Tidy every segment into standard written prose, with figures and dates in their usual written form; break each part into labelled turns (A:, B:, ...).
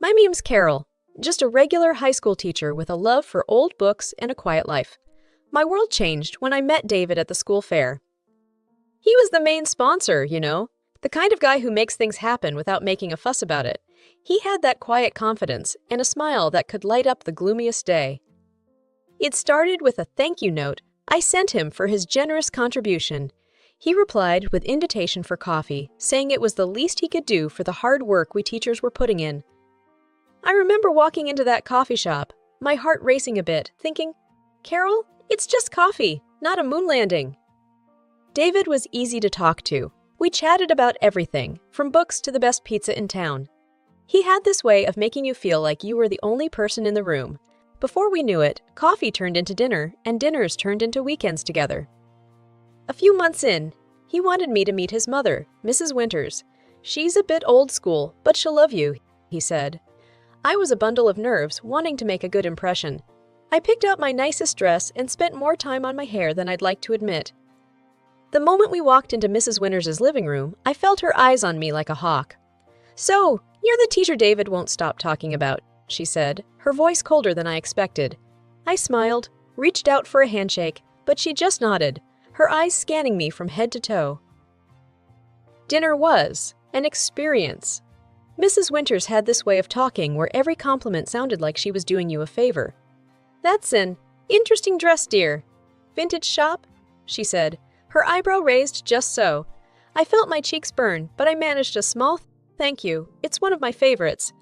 A: My name's Carol, just a regular high school teacher with a love for old books and a quiet life. My world changed when I met David at the school fair. He was the main sponsor, the kind of guy who makes things happen without making a fuss about it. He had that quiet confidence and a smile that could light up the gloomiest day. It started with a thank you note I sent him for his generous contribution. He replied with invitation for coffee, saying it was the least he could do for the hard work we teachers were putting in. I remember walking into that coffee shop, my heart racing a bit, thinking, Carol, it's just coffee, not a moon landing. David was easy to talk to. We chatted about everything, from books to the best pizza in town. He had this way of making you feel like you were the only person in the room. Before we knew it, coffee turned into dinner, and dinners turned into weekends together. A few months in, he wanted me to meet his mother, Mrs. Winters. She's a bit old school, but she'll love you, he said. I was a bundle of nerves, wanting to make a good impression. I picked out my nicest dress and spent more time on my hair than I'd like to admit. The moment we walked into Mrs. Winters' living room, I felt her eyes on me like a hawk. So, you're the teacher David won't stop talking about, she said, her voice colder than I expected. I smiled, reached out for a handshake, but she just nodded, her eyes scanning me from head to toe. Dinner was an experience. Mrs. Winters had this way of talking where every compliment sounded like she was doing you a favor. That's an interesting dress, dear. Vintage shop? She said, her eyebrow raised just so. I felt my cheeks burn, but I managed a small thank you. It's one of my favorites.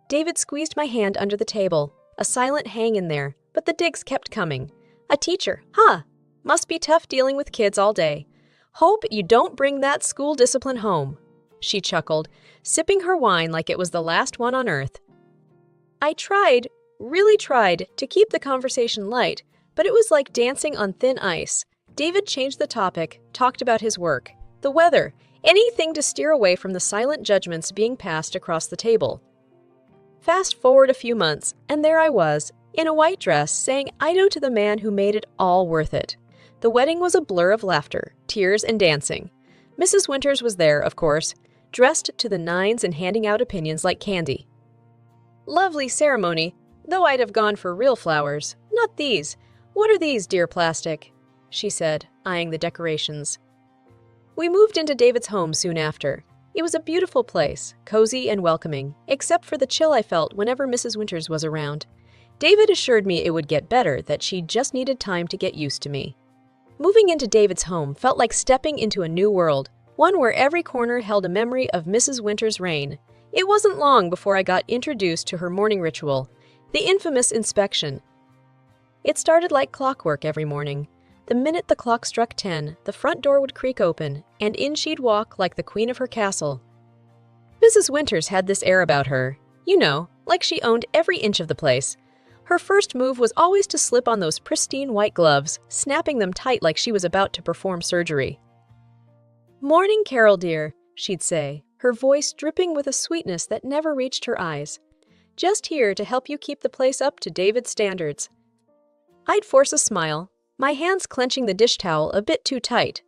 A: David squeezed my hand under the table, a silent hang in there, but the digs kept coming. A teacher, huh? Must be tough dealing with kids all day. Hope you don't bring that school discipline home. She chuckled, sipping her wine like it was the last one on earth. I really tried, to keep the conversation light, but it was like dancing on thin ice. David changed the topic, talked about his work, the weather, anything to steer away from the silent judgments being passed across the table. Fast forward a few months, and there I was, in a white dress, saying aita to the man who made it all worth it. The wedding was a blur of laughter, tears, and dancing. Mrs. Winters was there, of course, dressed to the nines and handing out opinions like candy. Lovely ceremony, though I'd have gone for real flowers. Not these. What are these, dear plastic? She said, eyeing the decorations. We moved into David's home soon after. It was a beautiful place, cozy and welcoming, except for the chill I felt whenever Mrs. Winters was around. David assured me it would get better, that she just needed time to get used to me. Moving into David's home felt like stepping into a new world, one where every corner held a memory of Mrs. Winters' reign. It wasn't long before I got introduced to her morning ritual, the infamous inspection. It started like clockwork every morning. The minute the clock struck 10, the front door would creak open, and in she'd walk like the queen of her castle. Mrs. Winters had this air about her, like she owned every inch of the place. Her first move was always to slip on those pristine white gloves, snapping them tight like she was about to perform surgery. "Morning, Carol dear," she'd say, her voice dripping with a sweetness that never reached her eyes. "Just here to help you keep the place up to David's standards." I'd force a smile, my hands clenching the dish towel a bit too tight.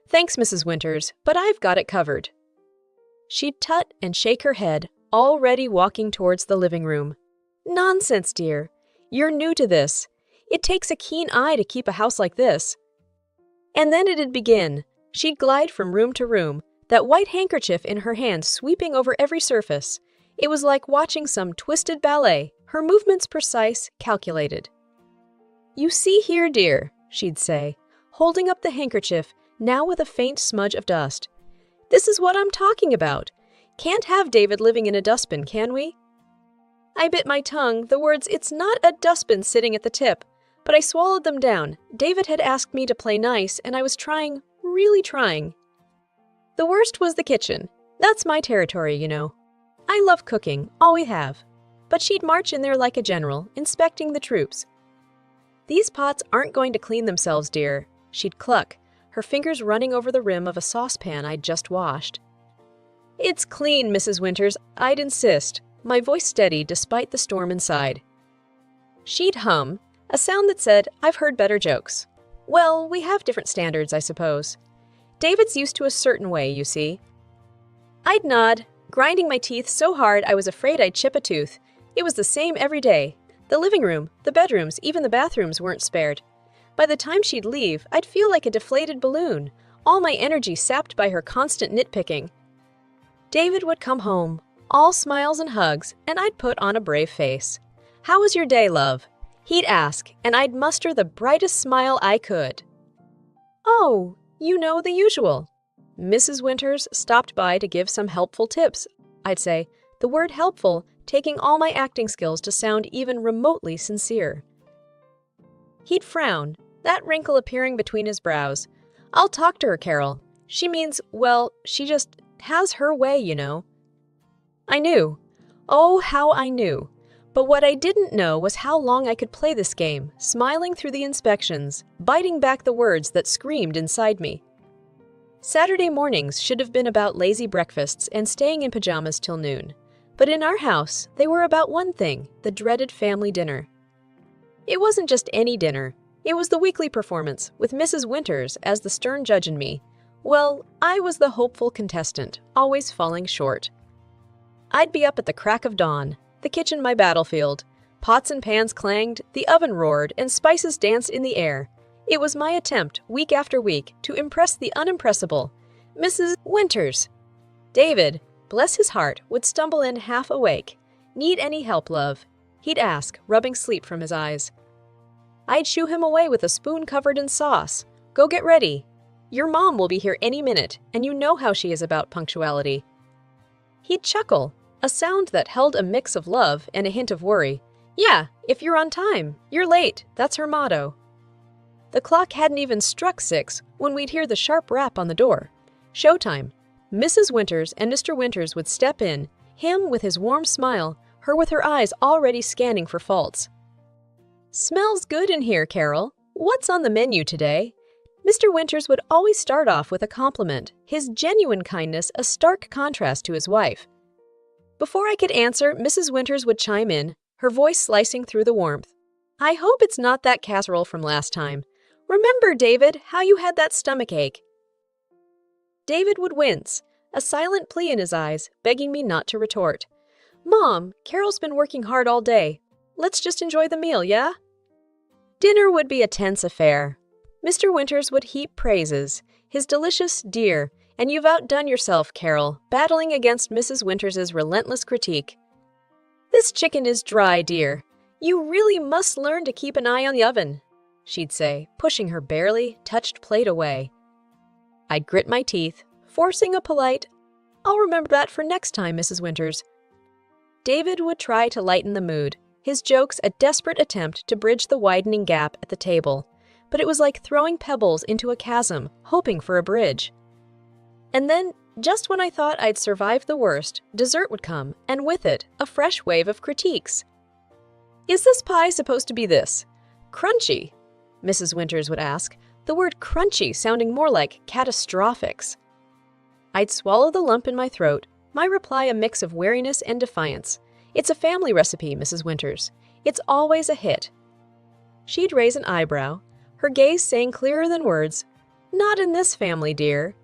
A: "Thanks, Mrs. Winters, but I've got it covered." She'd tut and shake her head, already walking towards the living room. "Nonsense, dear. You're new to this. It takes a keen eye to keep a house like this." And then it'd begin. She'd glide from room to room, that white handkerchief in her hand sweeping over every surface. It was like watching some twisted ballet, her movements precise, calculated. "You see here, dear," she'd say, holding up the handkerchief, now with a faint smudge of dust. "This is what I'm talking about. Can't have David living in a dustbin, can we?" I bit my tongue, the words, "It's not a dustbin," sitting at the tip, but I swallowed them down. David had asked me to play nice, and I was trying, really trying. The worst was the kitchen. That's my territory, I love cooking, always have. But she'd march in there like a general, inspecting the troops. "These pots aren't going to clean themselves, dear," she'd cluck, her fingers running over the rim of a saucepan I'd just washed. "It's clean, Mrs. Winters, I'd insist," my voice steady despite the storm inside. She'd hum, a sound that said, "I've heard better jokes." Well, we have different standards, I suppose. David's used to a certain way, you see. I'd nod, grinding my teeth so hard I was afraid I'd chip a tooth. It was the same every day. The living room, the bedrooms, even the bathrooms weren't spared. By the time she'd leave, I'd feel like a deflated balloon, all my energy sapped by her constant nitpicking. David would come home, all smiles and hugs, and I'd put on a brave face. "How was your day, love?" He'd ask, and I'd muster the brightest smile I could. "Oh, you know the usual." Mrs. Winters stopped by to give some helpful tips. I'd say, the word helpful taking all my acting skills to sound even remotely sincere. He'd frown, that wrinkle appearing between his brows. "I'll talk to her, Carol. She means, well, she just has her way, you know." I knew. Oh, how I knew. But what I didn't know was how long I could play this game, smiling through the inspections, biting back the words that screamed inside me. Saturday mornings should have been about lazy breakfasts and staying in pajamas till noon. But in our house, they were about one thing, the dreaded family dinner. It wasn't just any dinner. It was the weekly performance, with Mrs. Winters as the stern judge and me. Well, I was the hopeful contestant, always falling short. I'd be up at the crack of dawn, the kitchen my battlefield. Pots and pans clanged, the oven roared, and spices danced in the air. It was my attempt, week after week, to impress the unimpressible, Mrs. Winters. David, bless his heart, would stumble in half awake. "Need any help, love?" He'd ask, rubbing sleep from his eyes. I'd shoo him away with a spoon covered in sauce. "Go get ready. Your mom will be here any minute, and you know how she is about punctuality." He'd chuckle, a sound that held a mix of love and a hint of worry. "Yeah, if you're on time. You're late. That's her motto." The clock hadn't even struck 6 when we'd hear the sharp rap on the door. Showtime. Mrs. Winters and Mr. Winters would step in, him with his warm smile, her with her eyes already scanning for faults. "Smells good in here, Carol. What's on the menu today?" Mr. Winters would always start off with a compliment, his genuine kindness a stark contrast to his wife. Before I could answer, Mrs. Winters would chime in, her voice slicing through the warmth. "I hope it's not that casserole from last time. Remember, David, how you had that stomachache?" David would wince, a silent plea in his eyes, begging me not to retort. "Mom, Carol's been working hard all day. Let's just enjoy the meal, yeah?" Dinner would be a tense affair. Mr. Winters would heap praises, his delicious "dear," and "you've outdone yourself, Carol," battling against Mrs. Winters's relentless critique. "This chicken is dry, dear. You really must learn to keep an eye on the oven," she'd say, pushing her barely touched plate away. I'd grit my teeth, forcing a polite, "I'll remember that for next time, Mrs. Winters." David would try to lighten the mood, his jokes a desperate attempt to bridge the widening gap at the table, but it was like throwing pebbles into a chasm, hoping for a bridge. And then, just when I thought I'd survived the worst, dessert would come, and with it, a fresh wave of critiques. "Is this pie supposed to be this? Crunchy?" Mrs. Winters would ask, the word crunchy sounding more like catastrophics. I'd swallow the lump in my throat, my reply a mix of wariness and defiance. "It's a family recipe, Mrs. Winters. It's always a hit." She'd raise an eyebrow, her gaze saying clearer than words, "Not in this family, dear."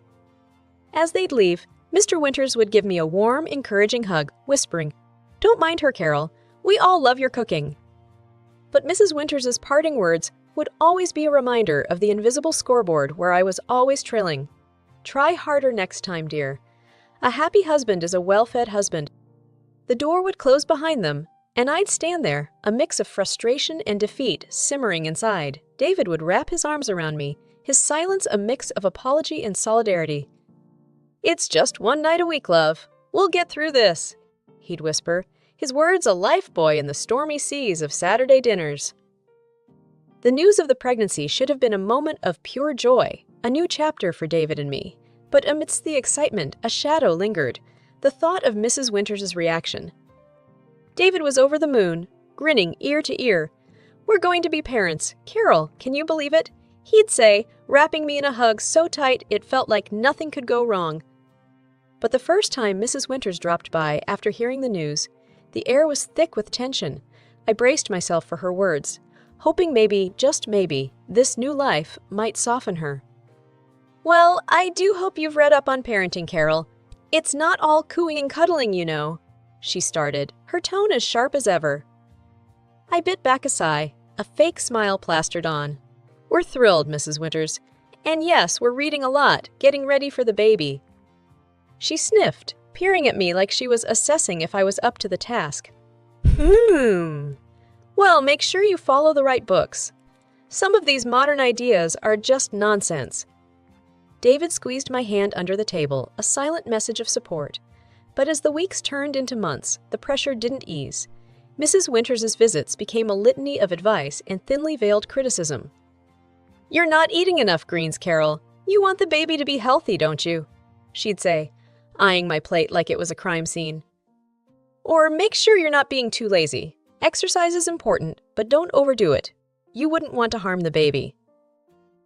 A: As they'd leave, Mr. Winters would give me a warm, encouraging hug, whispering, "Don't mind her, Carol. We all love your cooking." But Mrs. Winters's parting words would always be a reminder of the invisible scoreboard where I was always trailing. "Try harder next time, dear. A happy husband is a well-fed husband." The door would close behind them, and I'd stand there, a mix of frustration and defeat simmering inside. David would wrap his arms around me, his silence a mix of apology and solidarity. "It's just one night a week, love. We'll get through this," he'd whisper, his words a lifebuoy in the stormy seas of Saturday dinners. The news of the pregnancy should have been a moment of pure joy, a new chapter for David and me. But amidst the excitement, a shadow lingered, the thought of Mrs. Winters's reaction. David was over the moon, grinning ear to ear. "We're going to be parents. Carol, can you believe it?" he'd say, wrapping me in a hug so tight it felt like nothing could go wrong. But the first time Mrs. Winters dropped by after hearing the news, the air was thick with tension. I braced myself for her words, hoping maybe, just maybe, this new life might soften her. "Well, I do hope you've read up on parenting, Carol. It's not all cooing and cuddling, you know, she started, her tone as sharp as ever. I bit back a sigh, a fake smile plastered on. We're thrilled, Mrs. Winters. And yes, we're reading a lot, getting ready for the baby. She sniffed, peering at me like she was assessing if I was up to the task. Well, make sure you follow the right books. Some of these modern ideas are just nonsense. David squeezed my hand under the table, a silent message of support. But as the weeks turned into months, the pressure didn't ease. Mrs. Winters's visits became a litany of advice and thinly veiled criticism. You're not eating enough greens, Carol. You want the baby to be healthy, don't you? She'd say, eyeing my plate like it was a crime scene. Or make sure you're not being too lazy. Exercise is important, but don't overdo it. You wouldn't want to harm the baby.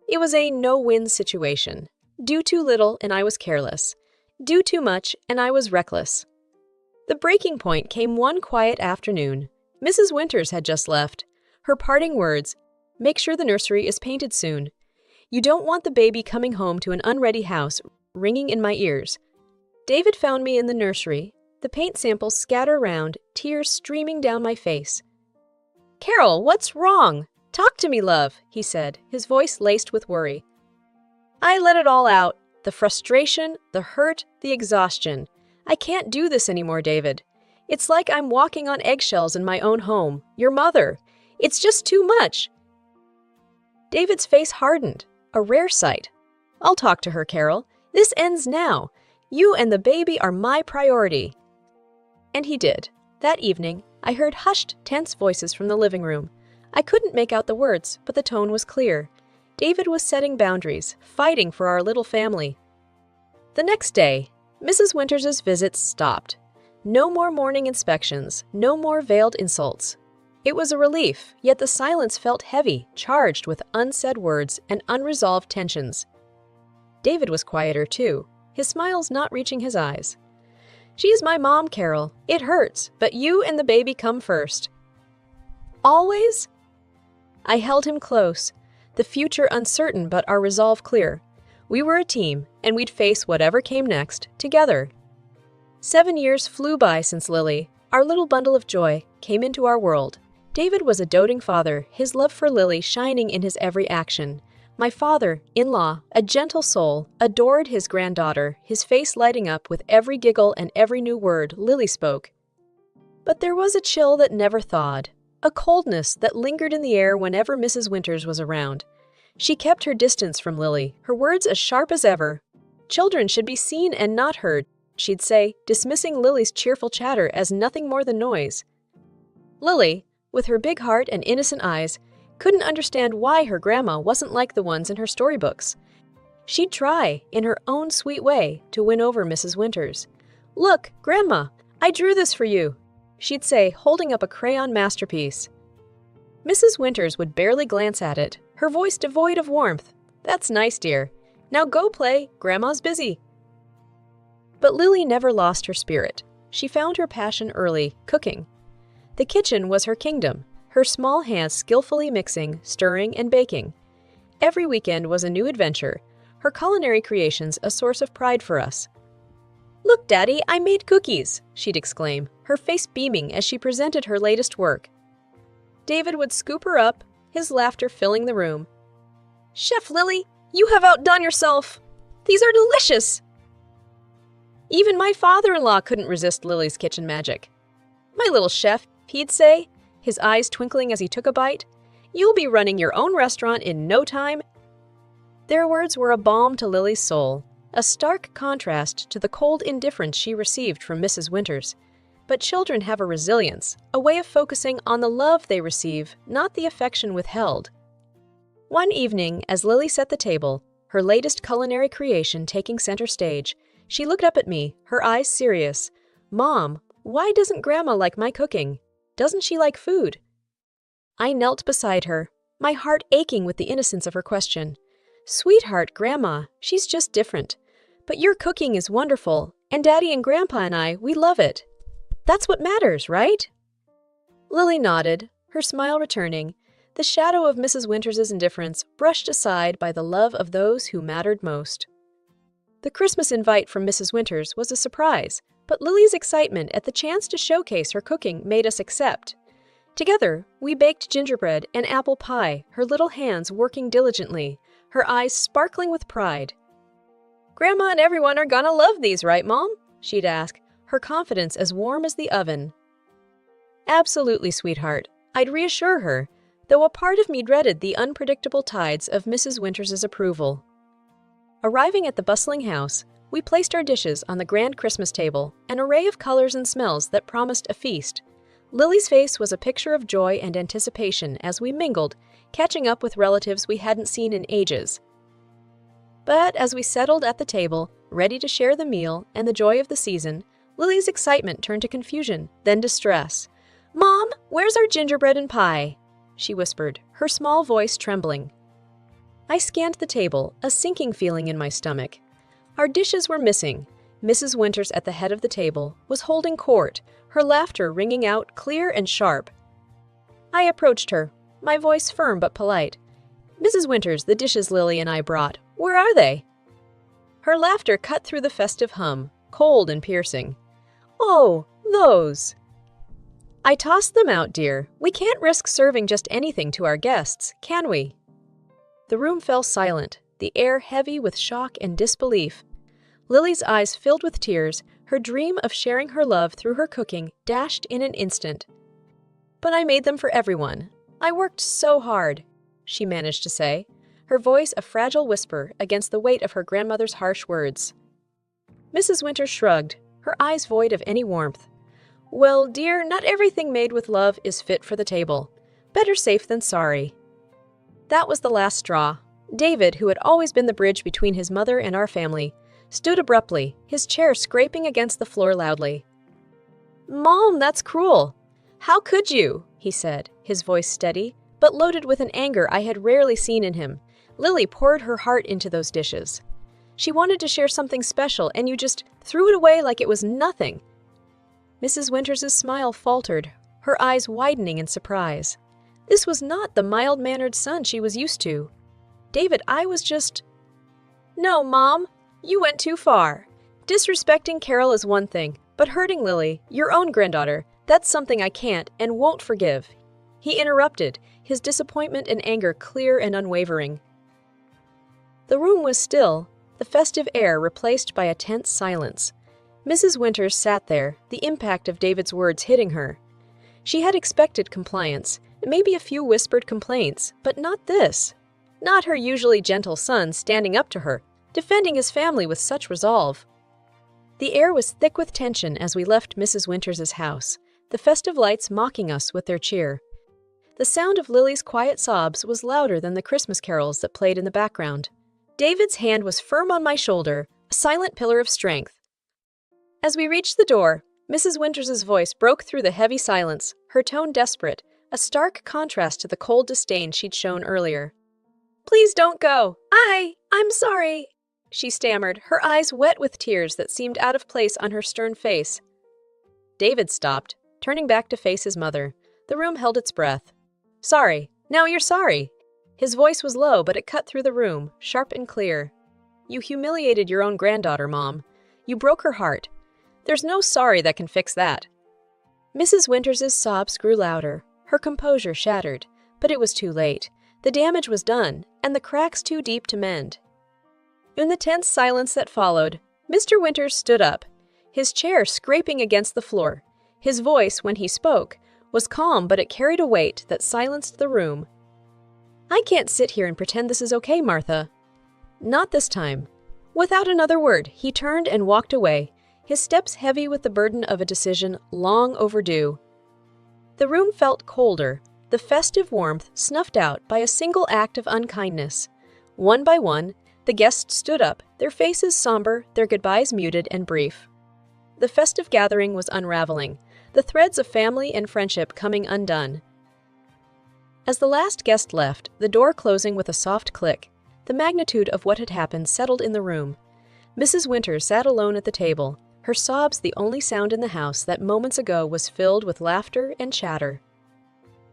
A: It was a no-win situation. Do too little and I was careless. Do too much and I was reckless. The breaking point came one quiet afternoon. Mrs. Winters had just left. Her parting words, make sure the nursery is painted soon. You don't want the baby coming home to an unready house, ringing in my ears. David found me in the nursery, the paint samples scatter around, tears streaming down my face. Carol, what's wrong? Talk to me, love, he said, his voice laced with worry. I let it all out. The frustration, the hurt, the exhaustion. I can't do this anymore, David. It's like I'm walking on eggshells in my own home, your mother. It's just too much. David's face hardened, a rare sight. I'll talk to her, Carol. This ends now. You and the baby are my priority. And he did. That evening, I heard hushed, tense voices from the living room. I couldn't make out the words, but the tone was clear. David was setting boundaries, fighting for our little family. The next day, Mrs. Winters's visits stopped. No more morning inspections, no more veiled insults. It was a relief, yet the silence felt heavy, charged with unsaid words and unresolved tensions. David was quieter too, his smiles not reaching his eyes. She's my mom, Carol. It hurts, but you and the baby come first. Always? I held him close, the future uncertain but our resolve clear. We were a team, and we'd face whatever came next, together. 7 years flew by since Lily, our little bundle of joy, came into our world. David was a doting father, his love for Lily shining in his every action. My father-in-law, a gentle soul, adored his granddaughter, his face lighting up with every giggle and every new word Lily spoke. But there was a chill that never thawed, a coldness that lingered in the air whenever Mrs. Winters was around. She kept her distance from Lily, her words as sharp as ever. Children should be seen and not heard, she'd say, dismissing Lily's cheerful chatter as nothing more than noise. Lily, with her big heart and innocent eyes, couldn't understand why her grandma wasn't like the ones in her storybooks. She'd try, in her own sweet way, to win over Mrs. Winters. Look, Grandma, I drew this for you, she'd say, holding up a crayon masterpiece. Mrs. Winters would barely glance at it, her voice devoid of warmth. That's nice, dear. Now go play, Grandma's busy. But Lily never lost her spirit. She found her passion early, cooking. The kitchen was her kingdom, her small hands skillfully mixing, stirring, and baking. Every weekend was a new adventure, her culinary creations a source of pride for us. Look, Daddy, I made cookies, she'd exclaim, her face beaming as she presented her latest work. David would scoop her up, his laughter filling the room. Chef Lily, you have outdone yourself! These are delicious! Even my father-in-law couldn't resist Lily's kitchen magic. My little chef, he'd say, his eyes twinkling as he took a bite, you'll be running your own restaurant in no time. Their words were a balm to Lily's soul, a stark contrast to the cold indifference she received from Mrs. Winters. But children have a resilience, a way of focusing on the love they receive, not the affection withheld. One evening, as Lily set the table, her latest culinary creation taking center stage, she looked up at me, her eyes serious. Mom, why doesn't Grandma like my cooking? Doesn't she like food? I knelt beside her, my heart aching with the innocence of her question. Sweetheart, Grandma, she's just different. But your cooking is wonderful, and Daddy and Grandpa and I, we love it. That's what matters, right? Lily nodded, her smile returning, the shadow of Mrs. Winters's indifference brushed aside by the love of those who mattered most. The Christmas invite from Mrs. Winters was a surprise, but Lily's excitement at the chance to showcase her cooking made us accept. Together, we baked gingerbread and apple pie, her little hands working diligently, her eyes sparkling with pride. "Grandma and everyone are gonna love these, right, Mom?" she'd ask, her confidence as warm as the oven. "Absolutely, sweetheart," I'd reassure her, though a part of me dreaded the unpredictable tides of Mrs. Winters's approval. Arriving at the bustling house, we placed our dishes on the grand Christmas table, an array of colors and smells that promised a feast. Lily's face was a picture of joy and anticipation as we mingled, catching up with relatives we hadn't seen in ages. But as we settled at the table, ready to share the meal and the joy of the season, Lily's excitement turned to confusion, then distress. "Mom, where's our gingerbread and pie?" she whispered, her small voice trembling. I scanned the table, a sinking feeling in my stomach. Our dishes were missing. Mrs. Winters at the head of the table was holding court, her laughter ringing out clear and sharp. I approached her, my voice firm but polite. "Mrs. Winters, the dishes Lily and I brought, where are they?" Her laughter cut through the festive hum, cold and piercing. "Oh, those." "I tossed them out, dear. We can't risk serving just anything to our guests, can we?" The room fell silent, the air heavy with shock and disbelief. Lily's eyes filled with tears, her dream of sharing her love through her cooking dashed in an instant. "But I made them for everyone. I worked so hard," she managed to say, her voice a fragile whisper against the weight of her grandmother's harsh words. Mrs. Winters shrugged, her eyes void of any warmth. "Well, dear, not everything made with love is fit for the table. Better safe than sorry." That was the last straw. David, who had always been the bridge between his mother and our family, stood abruptly, his chair scraping against the floor loudly. "Mom, that's cruel. How could you?" he said, his voice steady, but loaded with an anger I had rarely seen in him. "Lily poured her heart into those dishes. She wanted to share something special, and you just threw it away like it was nothing." Mrs. Winters's smile faltered, her eyes widening in surprise. This was not the mild-mannered son she was used to. "David, I was just—" "No, Mom, you went too far. Disrespecting Carol is one thing, but hurting Lily, your own granddaughter, that's something I can't and won't forgive." He interrupted, his disappointment and anger clear and unwavering. The room was still, the festive air replaced by a tense silence. Mrs. Winters sat there, the impact of David's words hitting her. She had expected compliance, maybe a few whispered complaints, but not this. Not her usually gentle son standing up to her, defending his family with such resolve. The air was thick with tension as we left Mrs. Winters's house, the festive lights mocking us with their cheer. The sound of Lily's quiet sobs was louder than the Christmas carols that played in the background. David's hand was firm on my shoulder, a silent pillar of strength. As we reached the door, Mrs. Winters's voice broke through the heavy silence, her tone desperate, a stark contrast to the cold disdain she'd shown earlier. "Please don't go. I'm sorry," she stammered, her eyes wet with tears that seemed out of place on her stern face. David stopped, turning back to face his mother. The room held its breath. "Sorry. Now you're sorry." His voice was low, but it cut through the room, sharp and clear. "You humiliated your own granddaughter, Mom. You broke her heart. There's no sorry that can fix that." Mrs. Winters's sobs grew louder, her composure shattered, but it was too late. The damage was done, and the cracks too deep to mend. In the tense silence that followed, Mr. Winters stood up, his chair scraping against the floor. His voice, when he spoke, was calm, but it carried a weight that silenced the room. "I can't sit here and pretend this is okay, Martha." "Not this time." Without another word, he turned and walked away, his steps heavy with the burden of a decision long overdue. The room felt colder, the festive warmth snuffed out by a single act of unkindness. One by one, the guests stood up, their faces somber, their goodbyes muted and brief. The festive gathering was unraveling, the threads of family and friendship coming undone. As the last guest left, the door closing with a soft click, the magnitude of what had happened settled in the room. Mrs. Winters sat alone at the table, her sobs the only sound in the house that moments ago was filled with laughter and chatter.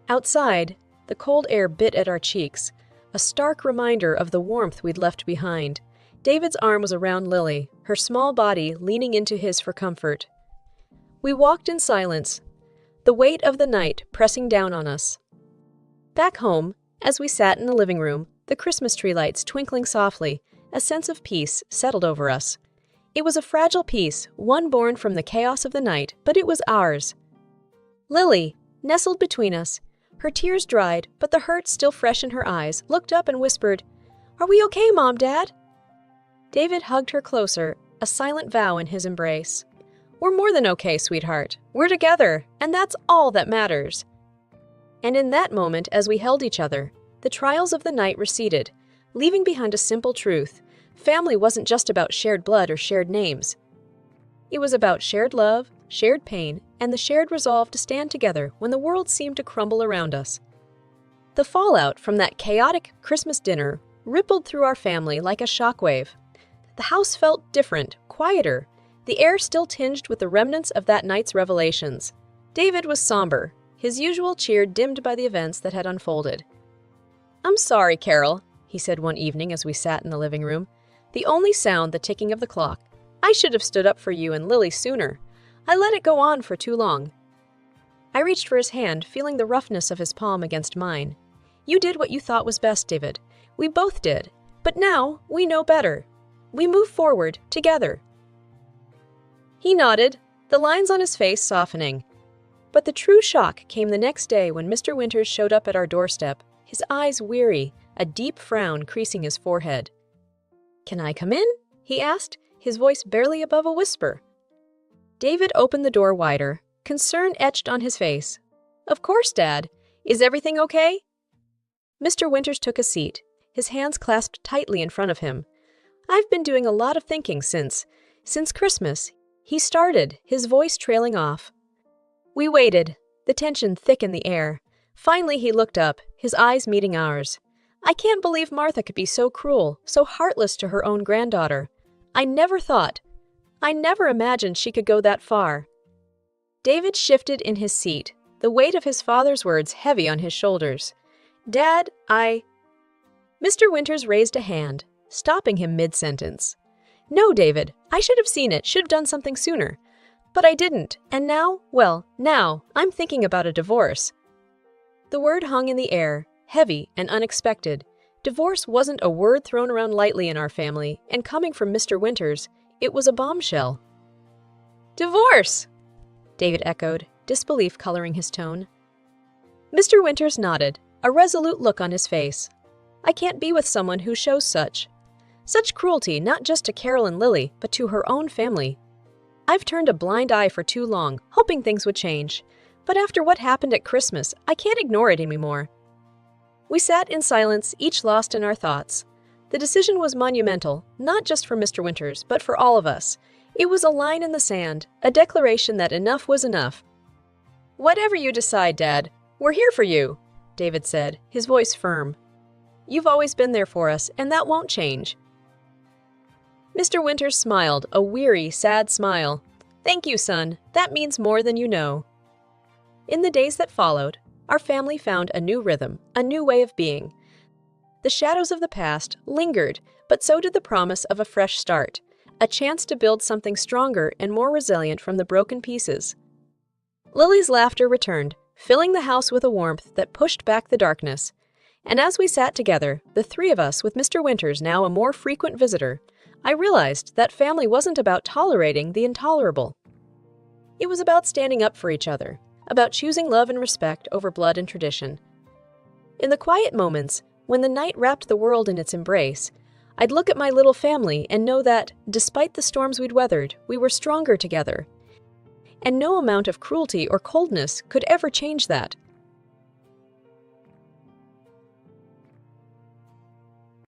A: Outside, the cold air bit at our cheeks, a stark reminder of the warmth we'd left behind. David's arm was around Lily, her small body leaning into his for comfort. We walked in silence, the weight of the night pressing down on us. Back home, as we sat in the living room, the Christmas tree lights twinkling softly, a sense of peace settled over us. It was a fragile peace, one born from the chaos of the night, but it was ours. Lily, nestled between us, her tears dried, but the hurt still fresh in her eyes, looked up and whispered, "Are we okay, Mom, Dad?" David hugged her closer, a silent vow in his embrace. "We're more than okay, sweetheart. We're together, and that's all that matters." And in that moment, as we held each other, the trials of the night receded, leaving behind a simple truth. Family wasn't just about shared blood or shared names. It was about shared love, shared pain, and the shared resolve to stand together when the world seemed to crumble around us. The fallout from that chaotic Christmas dinner rippled through our family like a shockwave. The house felt different, quieter, the air still tinged with the remnants of that night's revelations. David was somber, his usual cheer dimmed by the events that had unfolded. "I'm sorry, Carol," he said one evening as we sat in the living room, the only sound the ticking of the clock. "I should have stood up for you and Lily sooner. I let it go on for too long." I reached for his hand, feeling the roughness of his palm against mine. "You did what you thought was best, David. We both did. But now we know better. We move forward together." He nodded, the lines on his face softening. But the true shock came the next day when Mr. Winters showed up at our doorstep, his eyes weary, a deep frown creasing his forehead. "Can I come in?" he asked, his voice barely above a whisper. David opened the door wider, concern etched on his face. "Of course, Dad. Is everything okay?" Mr. Winters took a seat, his hands clasped tightly in front of him. "I've been doing a lot of thinking since Christmas," he started, his voice trailing off. We waited, the tension thick in the air. Finally, he looked up, his eyes meeting ours. "I can't believe Martha could be so cruel, so heartless to her own granddaughter. I never imagined she could go that far." David shifted in his seat, the weight of his father's words heavy on his shoulders. "Dad, Mr. Winters raised a hand, stopping him mid-sentence. "No, David, I should have seen it, should have done something sooner. But I didn't, and now I'm thinking about a divorce." The word hung in the air, heavy and unexpected. Divorce wasn't a word thrown around lightly in our family, and coming from Mr. Winters, it was a bombshell. "Divorce!" David echoed, disbelief coloring his tone. Mr. Winters nodded, a resolute look on his face. "I can't be with someone who shows such cruelty, not just to Carol and Lily, but to her own family. I've turned a blind eye for too long, hoping things would change. But after what happened at Christmas, I can't ignore it anymore." We sat in silence, each lost in our thoughts. The decision was monumental, not just for Mr. Winters, but for all of us. It was a line in the sand, a declaration that enough was enough. "Whatever you decide, Dad, we're here for you," David said, his voice firm. "You've always been there for us, and that won't change." Mr. Winters smiled, a weary, sad smile. "Thank you, son. That means more than you know." In the days that followed, our family found a new rhythm, a new way of being. The shadows of the past lingered, but so did the promise of a fresh start, a chance to build something stronger and more resilient from the broken pieces. Lily's laughter returned, filling the house with a warmth that pushed back the darkness. And as we sat together, the three of us with Mr. Winters now a more frequent visitor, I realized that family wasn't about tolerating the intolerable. It was about standing up for each other, about choosing love and respect over blood and tradition. In the quiet moments, when the night wrapped the world in its embrace, I'd look at my little family and know that, despite the storms we'd weathered, we were stronger together. And no amount of cruelty or coldness could ever change that.